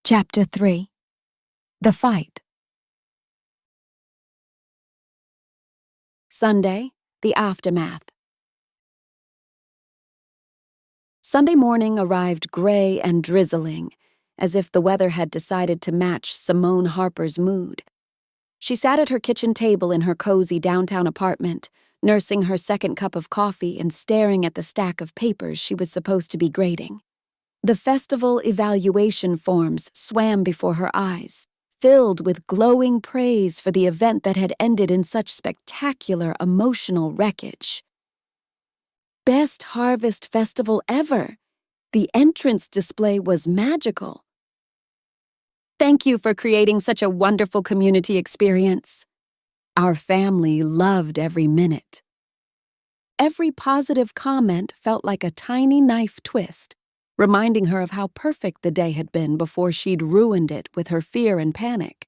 Chapter 3. The Fight. Sunday, the aftermath. Sunday morning arrived gray and drizzling, as if the weather had decided to match Samone Harper's mood. She sat at her kitchen table in her cozy downtown apartment, nursing her second cup of coffee and staring at the stack of papers she was supposed to be grading. The festival evaluation forms swam before her eyes, filled with glowing praise for the event that had ended in such spectacular emotional wreckage. Best harvest festival ever! The entrance display was magical. Thank you for creating such a wonderful community experience. Our family loved every minute. Every positive comment felt like a tiny knife twist, reminding her of how perfect the day had been before she'd ruined it with her fear and panic.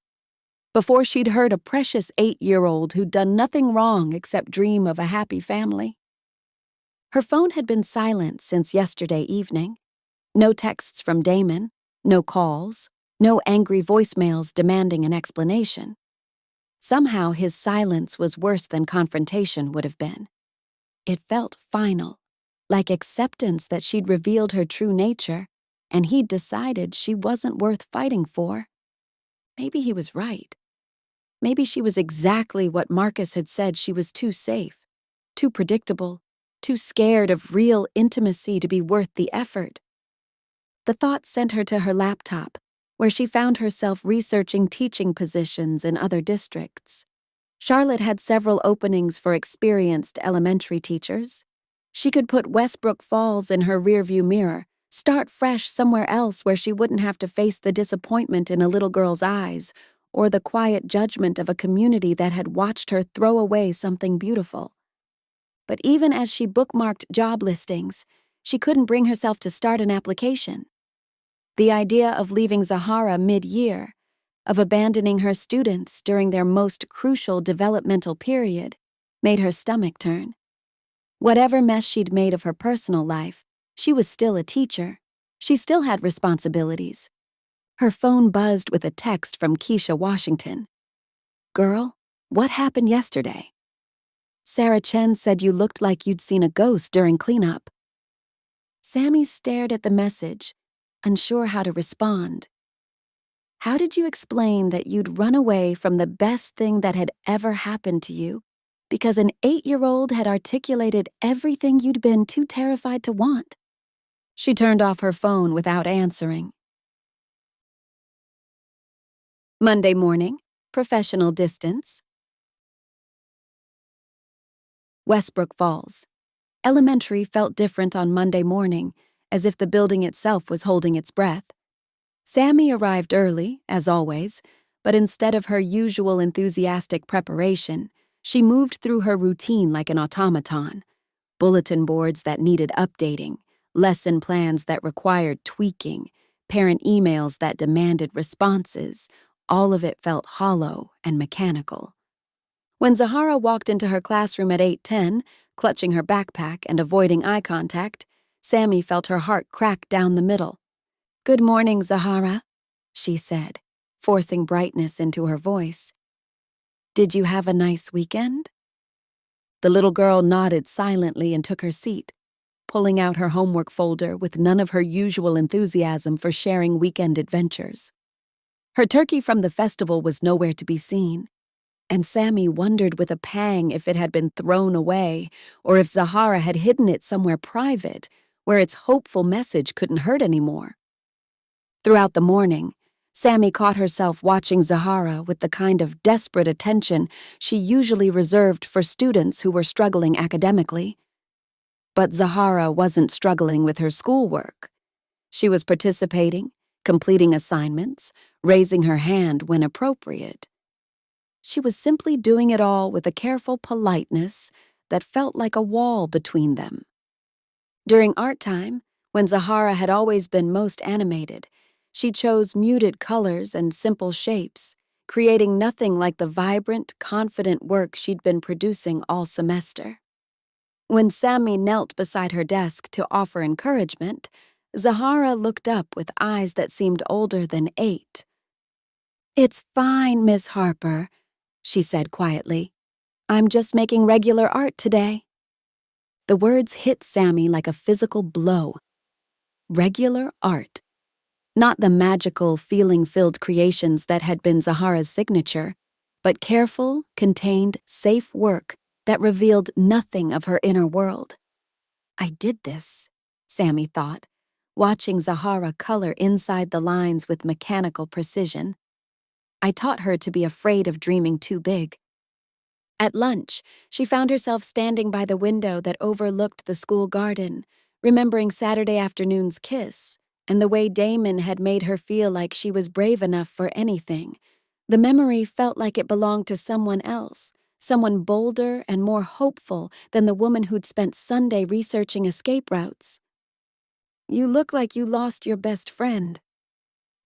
Before she'd hurt a precious 8-year-old who'd done nothing wrong except dream of a happy family. Her phone had been silent since yesterday evening. No texts from Damon, no calls, no angry voicemails demanding an explanation. Somehow his silence was worse than confrontation would have been. It felt final, like acceptance that she'd revealed her true nature, and he'd decided she wasn't worth fighting for. Maybe he was right. Maybe she was exactly what Marcus had said. She was too safe, too predictable, too scared of real intimacy to be worth the effort. The thought sent her to her laptop, where she found herself researching teaching positions in other districts. Charlotte had several openings for experienced elementary teachers. She could put Westbrooke Falls in her rearview mirror, start fresh somewhere else where she wouldn't have to face the disappointment in a little girl's eyes or the quiet judgment of a community that had watched her throw away something beautiful. But even as she bookmarked job listings, she couldn't bring herself to start an application. The idea of leaving Zahara mid-year, of abandoning her students during their most crucial developmental period, made her stomach turn. Whatever mess she'd made of her personal life, she was still a teacher. She still had responsibilities. Her phone buzzed with a text from Keisha Washington. "Girl, what happened yesterday? Sarah Chen said you looked like you'd seen a ghost during cleanup." Sami stared at the message, unsure how to respond. How did you explain that you'd run away from the best thing that had ever happened to you because an 8-year-old had articulated everything you'd been too terrified to want? She turned off her phone without answering. Monday morning, professional distance. Westbrooke Falls. Elementary felt different on Monday morning, as if the building itself was holding its breath. Sami arrived early, as always, but instead of her usual enthusiastic preparation, she moved through her routine like an automaton. Bulletin boards that needed updating, lesson plans that required tweaking, parent emails that demanded responses. All of it felt hollow and mechanical. When Zahara walked into her classroom at 8:10, clutching her backpack and avoiding eye contact, Sami felt her heart crack down the middle. "Good morning, Zahara," she said, forcing brightness into her voice. "Did you have a nice weekend?" The little girl nodded silently and took her seat, pulling out her homework folder with none of her usual enthusiasm for sharing weekend adventures. Her turkey from the festival was nowhere to be seen, and Sami wondered with a pang if it had been thrown away or if Zahara had hidden it somewhere private where its hopeful message couldn't hurt anymore. Throughout the morning, Sami caught herself watching Zahara with the kind of desperate attention she usually reserved for students who were struggling academically. But Zahara wasn't struggling with her schoolwork. She was participating, completing assignments, raising her hand when appropriate. She was simply doing it all with a careful politeness that felt like a wall between them. During art time, when Zahara had always been most animated, she chose muted colors and simple shapes, creating nothing like the vibrant, confident work she'd been producing all semester. When Sami knelt beside her desk to offer encouragement, Zahara looked up with eyes that seemed older than 8. "It's fine, Miss Harper," she said quietly. "I'm just making regular art today." The words hit Sami like a physical blow. Regular art. Not the magical, feeling-filled creations that had been Zahara's signature, but careful, contained, safe work that revealed nothing of her inner world. I did this, Sami thought, watching Zahara color inside the lines with mechanical precision. I taught her to be afraid of dreaming too big. At lunch, she found herself standing by the window that overlooked the school garden, remembering Saturday afternoon's kiss and the way Damon had made her feel like she was brave enough for anything. The memory felt like it belonged to someone else, someone bolder and more hopeful than the woman who'd spent Sunday researching escape routes. "You look like you lost your best friend."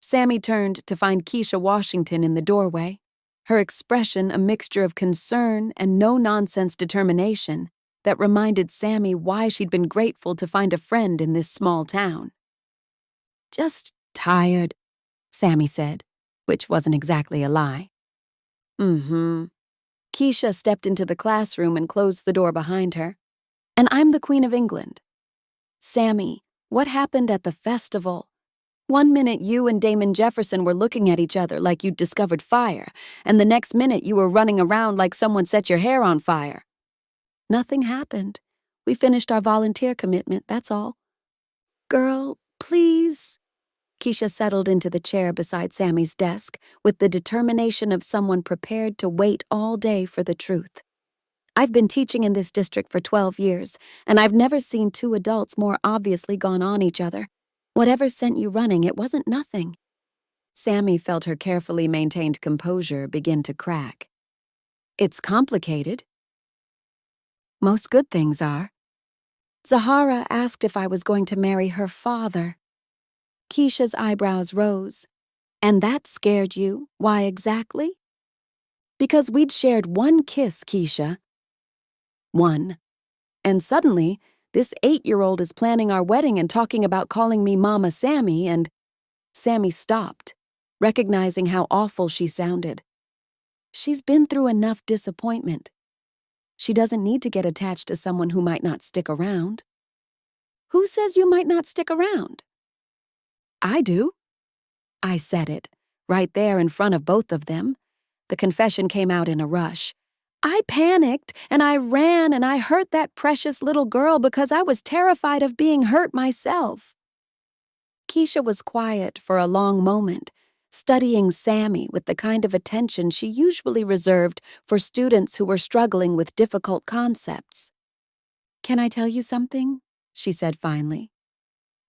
Sami turned to find Keisha Washington in the doorway, her expression a mixture of concern and no-nonsense determination that reminded Sami why she'd been grateful to find a friend in this small town. "Just tired," Sami said, which wasn't exactly a lie. "Mm-hmm." Keisha stepped into the classroom and closed the door behind her. "And I'm the Queen of England." "Sami, what happened at the festival? One minute you and Damon Jefferson were looking at each other like you'd discovered fire, and the next minute you were running around like someone set your hair on fire." "Nothing happened. We finished our volunteer commitment, that's all." "Girl, please." Keisha settled into the chair beside Sami's desk with the determination of someone prepared to wait all day for the truth. "I've been teaching in this district for 12 years, and I've never seen two adults more obviously gone on each other. Whatever sent you running, it wasn't nothing." Sami felt her carefully maintained composure begin to crack. "It's complicated." "Most good things are." "Zahara asked if I was going to marry her father." Keisha's eyebrows rose. "And that scared you? Why exactly?" "Because we'd shared one kiss, Keisha." "One. And suddenly, this 8-year-old is planning our wedding and talking about calling me Mama Sami and—" Sami stopped, recognizing how awful she sounded. She's been through enough disappointment. She doesn't need to get attached to someone who might not stick around. "Who says you might not stick around?" "I do." I said it, right there in front of both of them. The confession came out in a rush. "I panicked, and I ran, and I hurt that precious little girl because I was terrified of being hurt myself." Keisha was quiet for a long moment, studying Sami with the kind of attention she usually reserved for students who were struggling with difficult concepts. "Can I tell you something?" she said finally.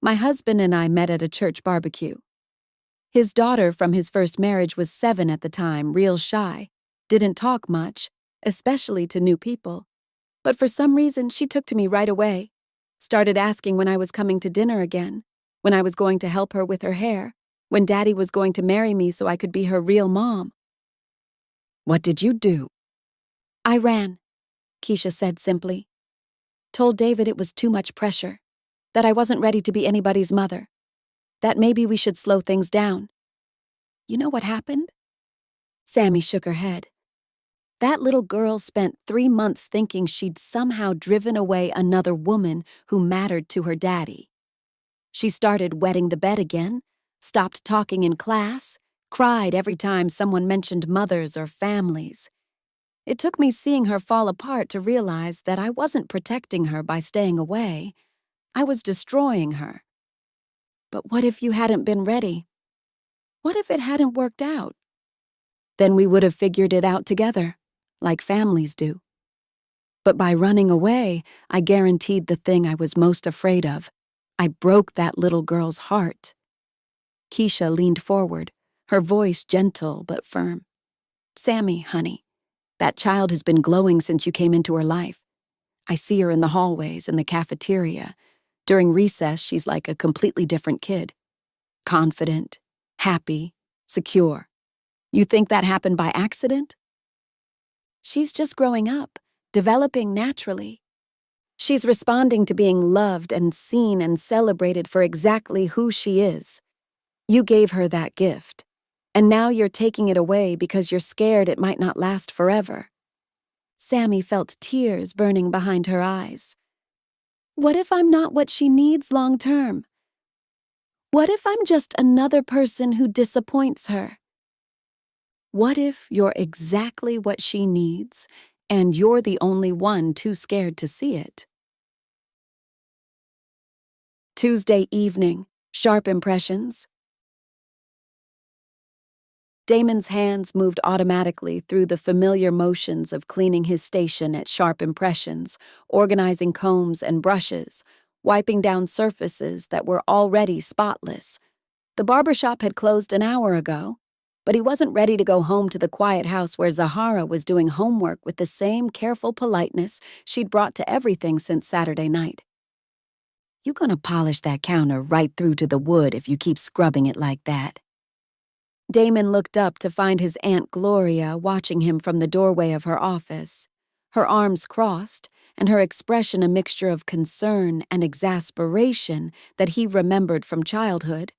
"My husband and I met at a church barbecue. His daughter from his first marriage was 7 at the time, real shy, didn't talk much, especially to new people. But for some reason, she took to me right away. Started asking when I was coming to dinner again, when I was going to help her with her hair, when Daddy was going to marry me so I could be her real mom." "What did you do?" "I ran," Keisha said simply. "Told David it was too much pressure, that I wasn't ready to be anybody's mother, that maybe we should slow things down. You know what happened?" Sami shook her head. "That little girl spent 3 months thinking she'd somehow driven away another woman who mattered to her daddy. She started wetting the bed again, stopped talking in class, cried every time someone mentioned mothers or families. It took me seeing her fall apart to realize that I wasn't protecting her by staying away. I was destroying her. But what if you hadn't been ready? What if it hadn't worked out? Then we would have figured it out together, like families do. But by running away, I guaranteed the thing I was most afraid of. I broke that little girl's heart." Keisha leaned forward, her voice gentle but firm. "Sami, honey, that child has been glowing since you came into her life. I see her in the hallways, in the cafeteria. During recess, she's like a completely different kid. Confident, happy, secure. You think that happened by accident?" "She's just growing up, developing naturally." She's responding to being loved and seen and celebrated for exactly who she is. You gave her that gift, and now you're taking it away because you're scared it might not last forever. Sami felt tears burning behind her eyes. What if I'm not what she needs long term? What if I'm just another person who disappoints her? What if you're exactly what she needs, and you're the only one too scared to see it? Tuesday evening, Sharp Impressions. Damon's hands moved automatically through the familiar motions of cleaning his station at Sharp Impressions, organizing combs and brushes, wiping down surfaces that were already spotless. The barbershop had closed an hour ago, but he wasn't ready to go home to the quiet house where Zahara was doing homework with the same careful politeness she'd brought to everything since Saturday night. "You gonna polish that counter right through to the wood if you keep scrubbing it like that." Damon looked up to find his Aunt Gloria watching him from the doorway of her office, her arms crossed, and her expression a mixture of concern and exasperation that he remembered from childhood.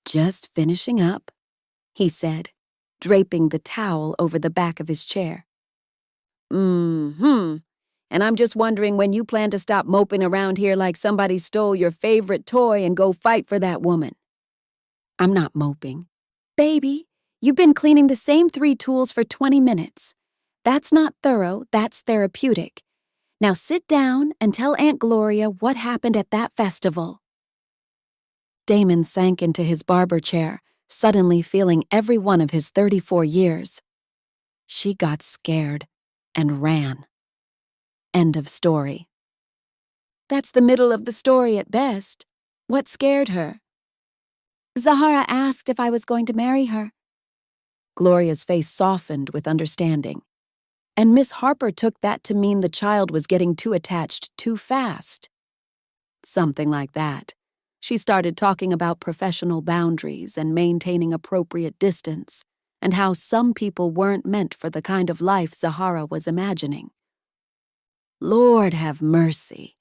"Just finishing up," he said, draping the towel over the back of his chair. "Mm-hmm. And I'm just wondering when you plan to stop moping around here like somebody stole your favorite toy and go fight for that woman." "I'm not moping." "Baby, you've been cleaning the same 3 tools for 20 minutes. That's not thorough, that's therapeutic. Now sit down and tell Aunt Gloria what happened at that festival." Damon sank into his barber chair, suddenly feeling every one of his 34 years. She got scared and ran. End of story. That's the middle of the story at best. What scared her? "Zahara asked if I was going to marry her." Gloria's face softened with understanding. And Miss Harper took that to mean the child was getting too attached too fast. Something like that. She started talking about professional boundaries and maintaining appropriate distance, and how some people weren't meant for the kind of life Zahara was imagining. Lord have mercy.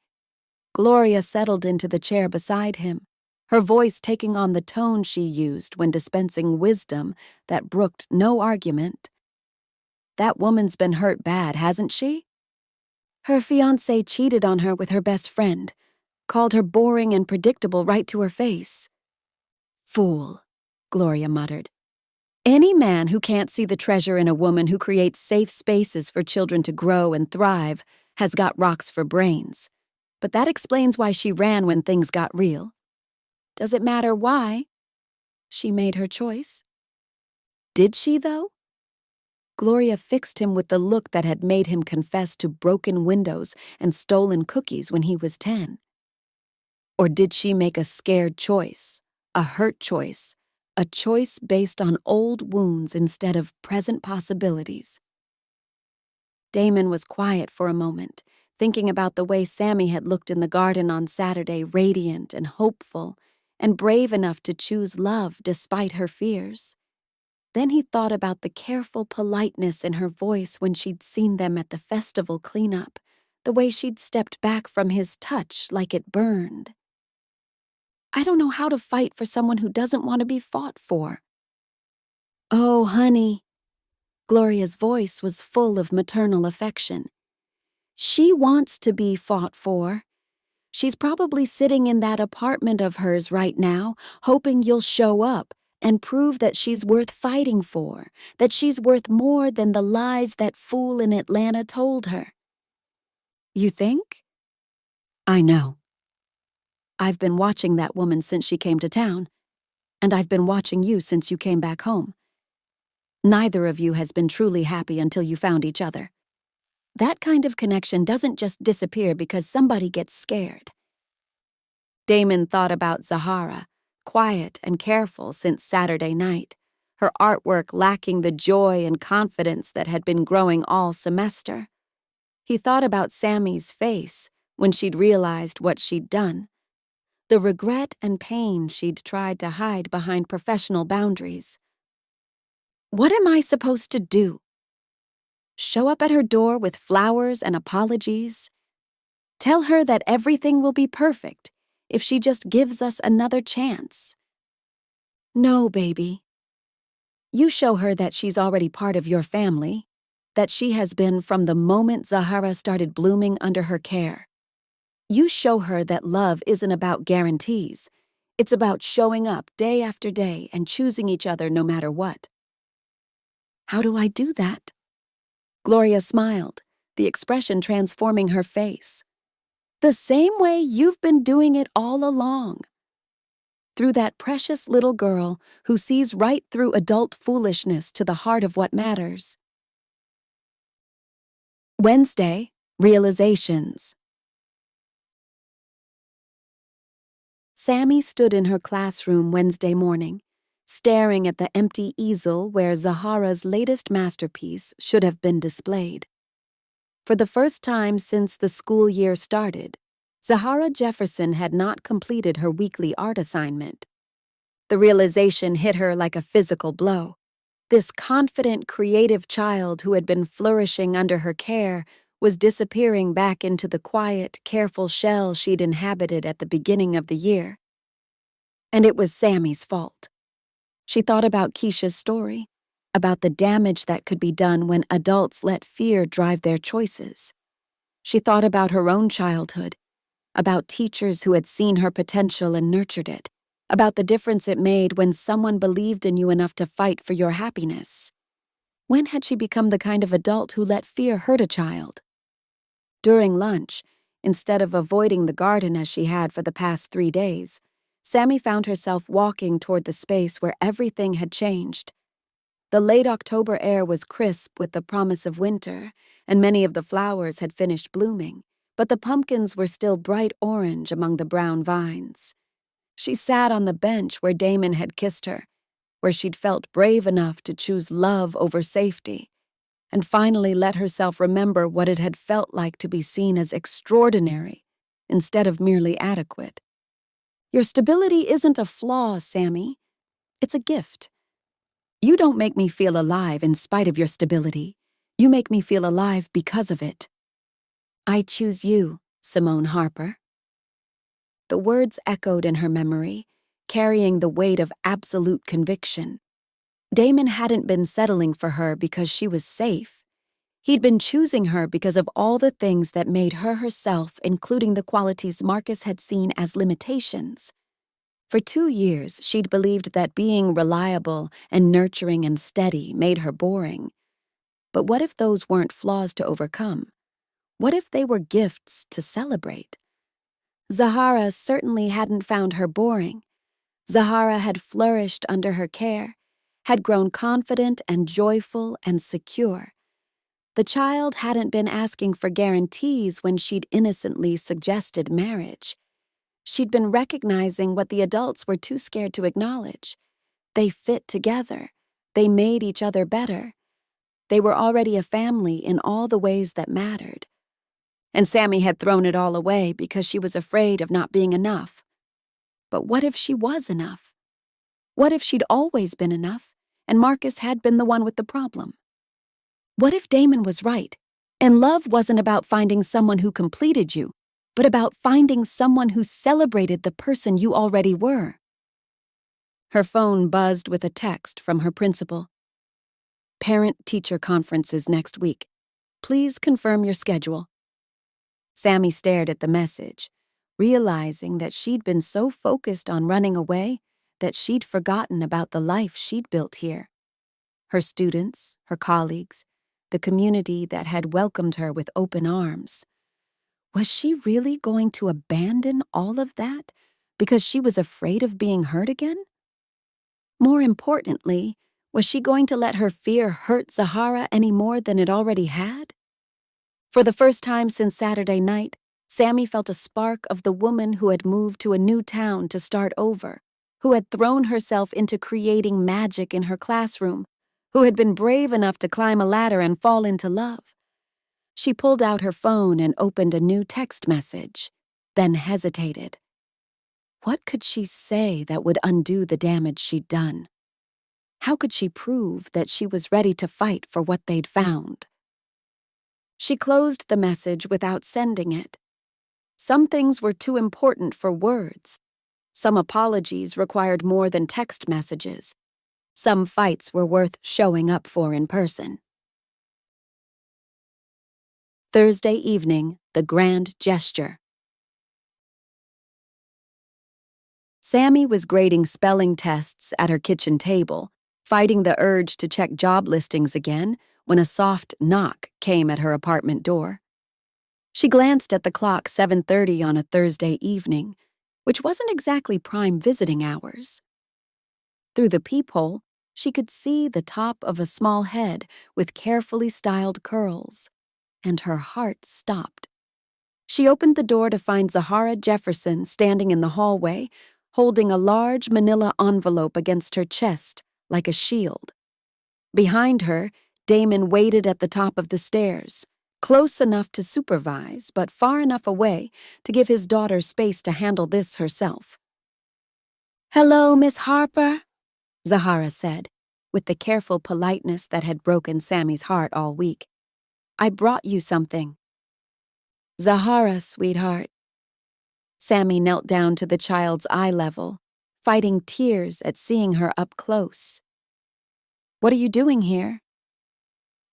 Gloria settled into the chair beside him, her voice taking on the tone she used when dispensing wisdom that brooked no argument. "That woman's been hurt bad, hasn't she? Her fiancé cheated on her with her best friend, called her boring and predictable right to her face." "Fool," Gloria muttered. "Any man who can't see the treasure in a woman who creates safe spaces for children to grow and thrive has got rocks for brains. But that explains why she ran when things got real. Does it matter why? She made her choice." Did she, though? Gloria fixed him with the look that had made him confess to broken windows and stolen cookies when he was 10. Or did she make a scared choice, a hurt choice, a choice based on old wounds instead of present possibilities? Damon was quiet for a moment, thinking about the way Sami had looked in the garden on Saturday, radiant and hopeful, and brave enough to choose love despite her fears. Then he thought about the careful politeness in her voice when she'd seen them at the festival cleanup, the way she'd stepped back from his touch like it burned. "I don't know how to fight for someone who doesn't want to be fought for." "Oh, honey." Gloria's voice was full of maternal affection. "She wants to be fought for. She's probably sitting in that apartment of hers right now, hoping you'll show up and prove that she's worth fighting for, that she's worth more than the lies that fool in Atlanta told her." "You think?" "I know. I've been watching that woman since she came to town, and I've been watching you since you came back home. Neither of you has been truly happy until you found each other. That kind of connection doesn't just disappear because somebody gets scared." Damon thought about Zahara, quiet and careful since Saturday night, her artwork lacking the joy and confidence that had been growing all semester. He thought about Sami's face when she'd realized what she'd done, the regret and pain she'd tried to hide behind professional boundaries. What am I supposed to do? Show up at her door with flowers and apologies? Tell her that everything will be perfect if she just gives us another chance. No, baby. You show her that she's already part of your family, that she has been from the moment Zahara started blooming under her care. You show her that love isn't about guarantees. It's about showing up day after day and choosing each other no matter what. How do I do that? Gloria smiled, the expression transforming her face. The same way you've been doing it all along. Through that precious little girl who sees right through adult foolishness to the heart of what matters. Wednesday, realizations. Sami stood in her classroom Wednesday morning, staring at the empty easel where Zahara's latest masterpiece should have been displayed. For the first time since the school year started, Zahara Jefferson had not completed her weekly art assignment. The realization hit her like a physical blow. This confident, creative child who had been flourishing under her care was disappearing back into the quiet, careful shell she'd inhabited at the beginning of the year. And it was Sami's fault. She thought about Keisha's story, about the damage that could be done when adults let fear drive their choices. She thought about her own childhood, about teachers who had seen her potential and nurtured it, about the difference it made when someone believed in you enough to fight for your happiness. When had she become the kind of adult who let fear hurt a child? During lunch, instead of avoiding the garden as she had for the past 3 days, Sami found herself walking toward the space where everything had changed. The late October air was crisp with the promise of winter, and many of the flowers had finished blooming, but the pumpkins were still bright orange among the brown vines. She sat on the bench where Damon had kissed her, where she'd felt brave enough to choose love over safety, and finally let herself remember what it had felt like to be seen as extraordinary instead of merely adequate. Your stability isn't a flaw, Sami. It's a gift. You don't make me feel alive in spite of your stability. You make me feel alive because of it. I choose you, Samone Harper. The words echoed in her memory, carrying the weight of absolute conviction. Damon hadn't been settling for her because she was safe. He'd been choosing her because of all the things that made her herself, including the qualities Marcus had seen as limitations. For 2 years, she'd believed that being reliable and nurturing and steady made her boring. But what if those weren't flaws to overcome? What if they were gifts to celebrate? Zahara certainly hadn't found her boring. Zahara had flourished under her care, had grown confident and joyful and secure. The child hadn't been asking for guarantees when she'd innocently suggested marriage. She'd been recognizing what the adults were too scared to acknowledge. They fit together. They made each other better. They were already a family in all the ways that mattered. And Sami had thrown it all away because she was afraid of not being enough. But what if she was enough? What if she'd always been enough, and Marcus had been the one with the problem? What if Damon was right, and love wasn't about finding someone who completed you, but about finding someone who celebrated the person you already were? Her phone buzzed with a text from her principal. Parent-teacher conferences next week. Please confirm your schedule. Sami stared at the message, realizing that she'd been so focused on running away that she'd forgotten about the life she'd built here. Her students, her colleagues, the community that had welcomed her with open arms. Was she really going to abandon all of that because she was afraid of being hurt again? More importantly, was she going to let her fear hurt Zahara any more than it already had? For the first time since Saturday night, Sami felt a spark of the woman who had moved to a new town to start over, who had thrown herself into creating magic in her classroom, who had been brave enough to climb a ladder and fall into love. She pulled out her phone and opened a new text message, then hesitated. What could she say that would undo the damage she'd done? How could she prove that she was ready to fight for what they'd found? She closed the message without sending it. Some things were too important for words. Some apologies required more than text messages. Some fights were worth showing up for in person. Thursday evening, the grand gesture. Sami was grading spelling tests at her kitchen table, fighting the urge to check job listings again when a soft knock came at her apartment door. She glanced at the clock 7:30 on a Thursday evening, which wasn't exactly prime visiting hours. Through the peephole, she could see the top of a small head with carefully styled curls, and her heart stopped. She opened the door to find Zahara Jefferson standing in the hallway, holding a large manila envelope against her chest like a shield. Behind her, Damon waited at the top of the stairs, close enough to supervise, but far enough away to give his daughter space to handle this herself. "Hello, Miss Harper," Zahara said, with the careful politeness that had broken Sami's heart all week. "I brought you something." "Zahara, sweetheart." Sami knelt down to the child's eye level, fighting tears at seeing her up close. "What are you doing here?"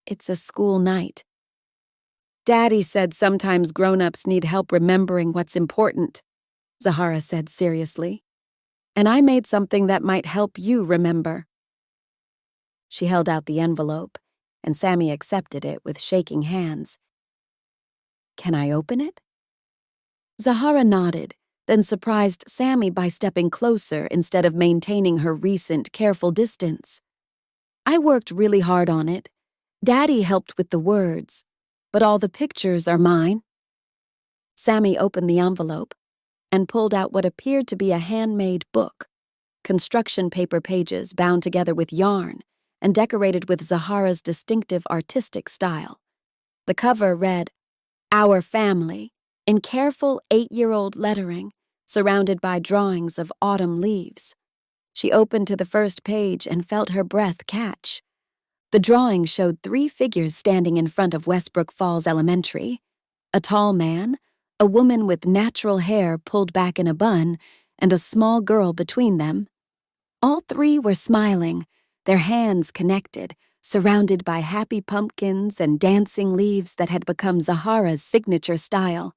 "It's a school night." "Daddy said sometimes grown-ups need help remembering what's important," Zahara said seriously. "And I made something that might help you remember." She held out the envelope, and Sami accepted it with shaking hands. "Can I open it?" Zahara nodded, then surprised Sami by stepping closer instead of maintaining her recent careful distance. "I worked really hard on it. Daddy helped with the words, but all the pictures are mine." Sami opened the envelope and pulled out what appeared to be a handmade book, construction paper pages bound together with yarn and decorated with Zahara's distinctive artistic style. The cover read, "Our Family," in careful 8-year-old lettering, surrounded by drawings of autumn leaves. She opened to the first page and felt her breath catch. The drawing showed 3 figures standing in front of Westbrooke Falls Elementary: a tall man, a woman with natural hair pulled back in a bun, and a small girl between them. All 3 were smiling, their hands connected, surrounded by happy pumpkins and dancing leaves that had become Zahara's signature style.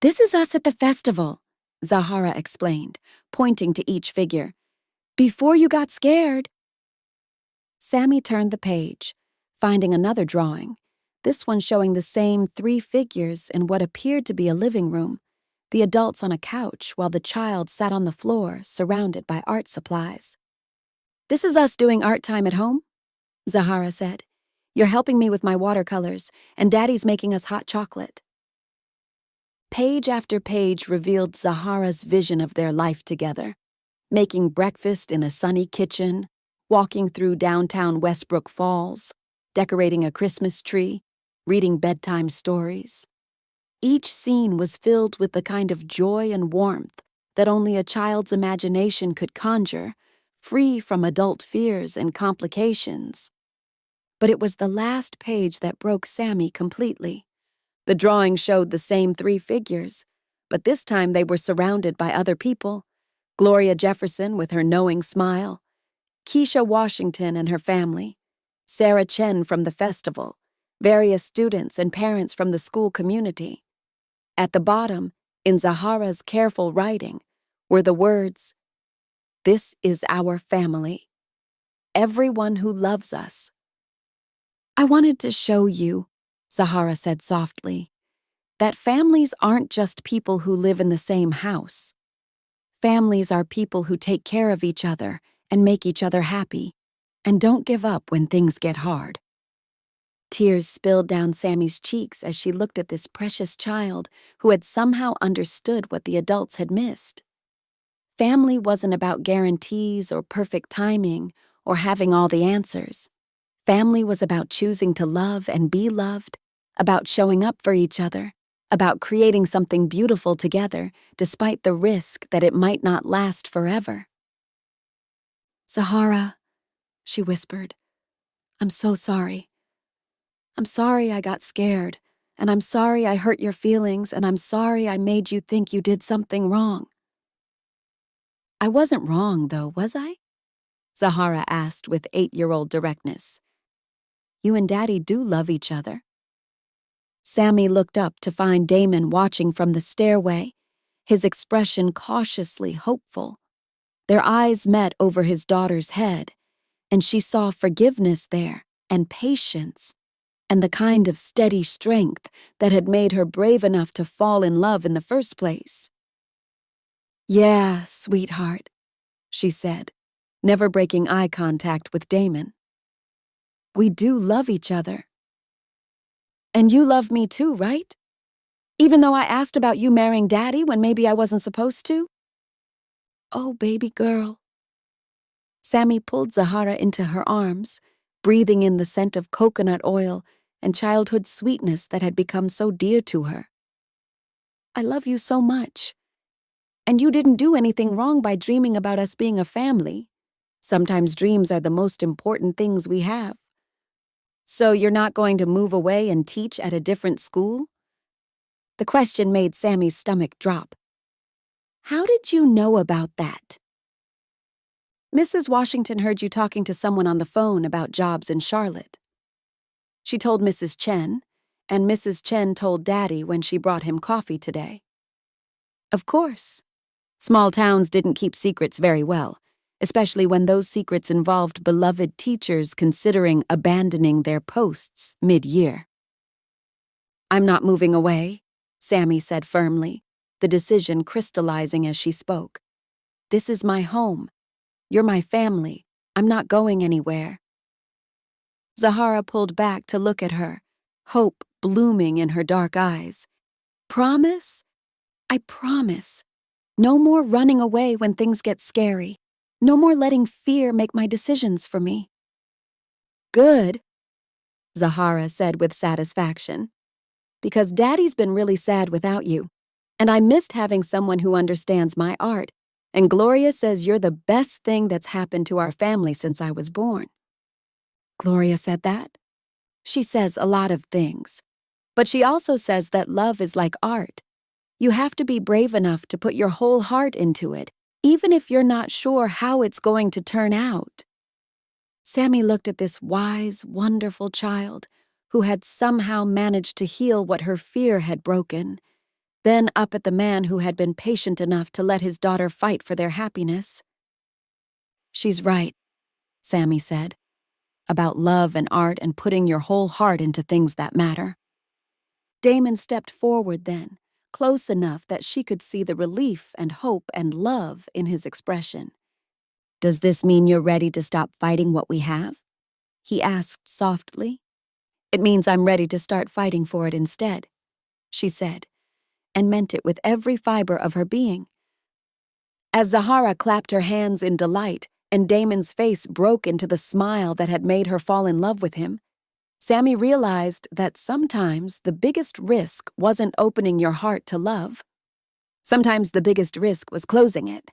"This is us at the festival," Zahara explained, pointing to each figure. "Before you got scared." Sami turned the page, finding another drawing, this one showing the same 3 figures in what appeared to be a living room, the adults on a couch while the child sat on the floor surrounded by art supplies. "This is us doing art time at home," Zahara said. "You're helping me with my watercolors, and Daddy's making us hot chocolate." Page after page revealed Zahara's vision of their life together, making breakfast in a sunny kitchen, walking through downtown Westbrooke Falls, decorating a Christmas tree, reading bedtime stories. Each scene was filled with the kind of joy and warmth that only a child's imagination could conjure, free from adult fears and complications. But it was the last page that broke Sami completely. The drawing showed the same 3 figures, but this time they were surrounded by other people: Gloria Jefferson with her knowing smile, Keisha Washington and her family, Sarah Chen from the festival, various students and parents from the school community. At the bottom, in Zahara's careful writing, were the words, "This is our family. Everyone who loves us." "I wanted to show you," Zahara said softly, "that families aren't just people who live in the same house. Families are people who take care of each other and make each other happy, and don't give up when things get hard." Tears spilled down Sami's cheeks as she looked at this precious child who had somehow understood what the adults had missed. Family wasn't about guarantees or perfect timing or having all the answers. Family was about choosing to love and be loved, about showing up for each other, about creating something beautiful together despite the risk that it might not last forever. "Zahara," she whispered, "I'm so sorry. I'm sorry I got scared. And I'm sorry I hurt your feelings, and I'm sorry I made you think you did something wrong." "I wasn't wrong, though, was I?" Zahara asked with 8-year-old directness. "You and Daddy do love each other." Sami looked up to find Damon watching from the stairway, his expression cautiously hopeful. Their eyes met over his daughter's head, and she saw forgiveness there, and patience, and the kind of steady strength that had made her brave enough to fall in love in the first place. "Yeah, sweetheart," she said, never breaking eye contact with Damon. "We do love each other. And you love me too, right? Even though I asked about you marrying Daddy when maybe I wasn't supposed to?" "Oh, baby girl." Sami pulled Zahara into her arms, breathing in the scent of coconut oil and childhood sweetness that had become so dear to her. "I love you so much. And you didn't do anything wrong by dreaming about us being a family. Sometimes dreams are the most important things we have." "So you're not going to move away and teach at a different school?" The question made Sami's stomach drop. "How did you know about that?" "Mrs. Washington heard you talking to someone on the phone about jobs in Charlotte. She told Mrs. Chen, and Mrs. Chen told Daddy when she brought him coffee today." Of course. Small towns didn't keep secrets very well, especially when those secrets involved beloved teachers considering abandoning their posts mid-year. "I'm not moving away," Sami said firmly, the decision crystallizing as she spoke. "This is my home. You're my family. I'm not going anywhere." Zahara pulled back to look at her, hope blooming in her dark eyes. "Promise?" "I promise. No more running away when things get scary. No more letting fear make my decisions for me." "Good," Zahara said with satisfaction, "because Daddy's been really sad without you, and I missed having someone who understands my art, and Gloria says you're the best thing that's happened to our family since I was born." "Gloria said that?" "She says a lot of things, but she also says that love is like art. You have to be brave enough to put your whole heart into it, even if you're not sure how it's going to turn out." Sami looked at this wise, wonderful child who had somehow managed to heal what her fear had broken, then up at the man who had been patient enough to let his daughter fight for their happiness. "She's right," Sami said, "about love and art and putting your whole heart into things that matter." Damon stepped forward then, close enough that she could see the relief and hope and love in his expression. "Does this mean you're ready to stop fighting what we have?" he asked softly. "It means I'm ready to start fighting for it instead," she said, and meant it with every fiber of her being. As Zahara clapped her hands in delight and Damon's face broke into the smile that had made her fall in love with him, Sami realized that sometimes the biggest risk wasn't opening your heart to love. Sometimes the biggest risk was closing it.